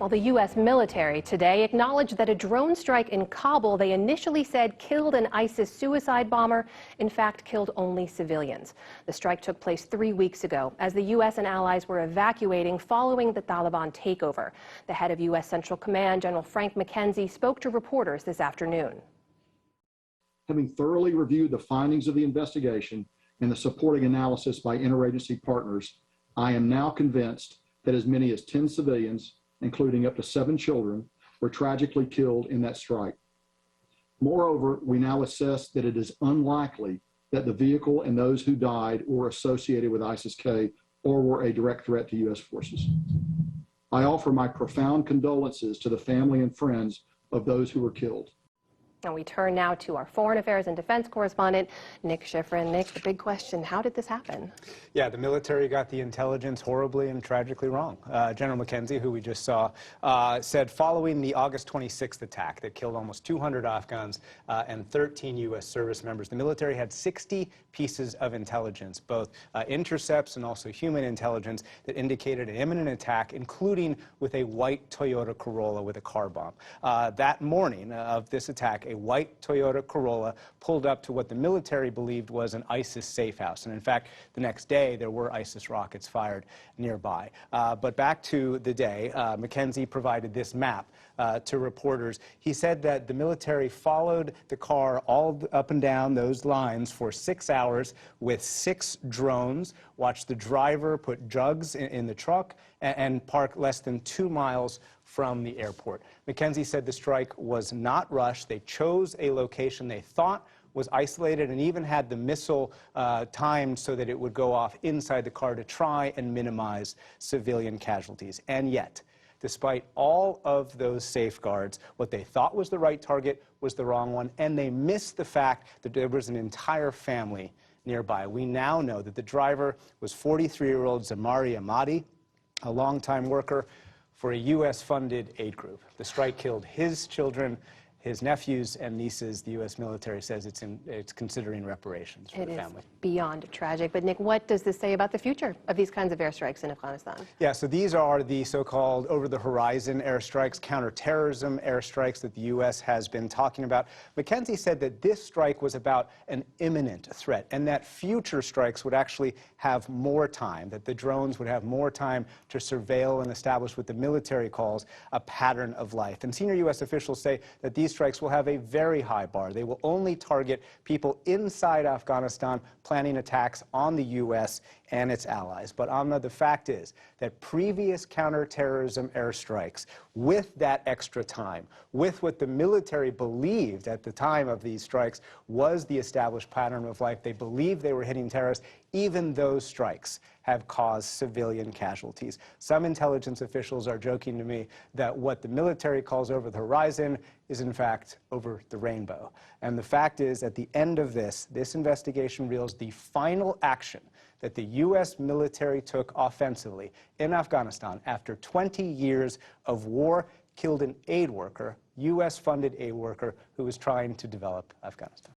Well, the U.S. military today acknowledged that a drone strike in Kabul they initially said killed an ISIS suicide bomber, in fact killed only civilians. The strike took place 3 weeks ago as the U.S. and allies were evacuating following the Taliban takeover. The head of U.S. Central Command, General Frank McKenzie, spoke to reporters this afternoon. Having thoroughly reviewed the findings of the investigation and the supporting analysis by interagency partners, I am now convinced that as many as 10 civilians, including up to 7 children, were tragically killed in that strike. Moreover, we now assess that it is unlikely that the vehicle and those who died were associated with ISIS-K or were a direct threat to U.S. forces. I offer my profound condolences to the family and friends of those who were killed. And we turn now to our foreign affairs and defense correspondent, Nick Schifrin. Nick, the big question, how did this happen? Yeah, the military got the intelligence horribly and tragically wrong. General McKenzie, who we just saw, said following the August 26th attack that killed almost 200 Afghans and 13 U.S. service members, the military had 60 pieces of intelligence, both intercepts and also human intelligence, that indicated an imminent attack, including with a white Toyota Corolla with a car bomb. That morning of this attack, a white Toyota Corolla pulled up to what the military believed was an ISIS safe house. And in fact, the next day, there were ISIS rockets fired nearby. But back to the day, McKenzie provided this map to reporters. He said that the military followed the car all up and down those lines for 6 hours with 6 drones, watched the driver put drugs in the truck, and park less than 2 miles from the airport. McKenzie said the strike was not rushed. They chose a location they thought was isolated and even had the missile timed so that it would go off inside the car to try and minimize civilian casualties. And yet, despite all of those safeguards, what they thought was the right target was the wrong one, and they missed the fact that there was an entire family nearby. We now know that the driver was 43-year-old Zamari Ahmadi, a longtime worker for a U.S.-funded aid group. The strike killed his children, his nephews and nieces. The U.S. military says it's considering reparations for the family. It is beyond tragic. But Nick, what does this say about the future of these kinds of airstrikes in Afghanistan? Yeah, so these are the so-called over-the-horizon airstrikes, counterterrorism airstrikes that the U.S. has been talking about. McKenzie said that this strike was about an imminent threat and that future strikes would actually have more time, that the drones would have more time to surveil and establish what the military calls a pattern of life. And senior U.S. officials say that these strikes will have a very high bar. They will only target people inside Afghanistan planning attacks on the U.S. and its allies. But Amna, the fact is that previous counterterrorism airstrikes, with that extra time, with what the military believed at the time of these strikes was the established pattern of life, they believed they were hitting terrorists, even those strikes have caused civilian casualties. Some intelligence officials are joking to me that what the military calls over the horizon is in fact over the rainbow. And the fact is, at the end of this investigation reveals the final action that the U.S. military took offensively in Afghanistan after 20 years of war killed an aid worker, U.S.-funded aid worker, who was trying to develop Afghanistan.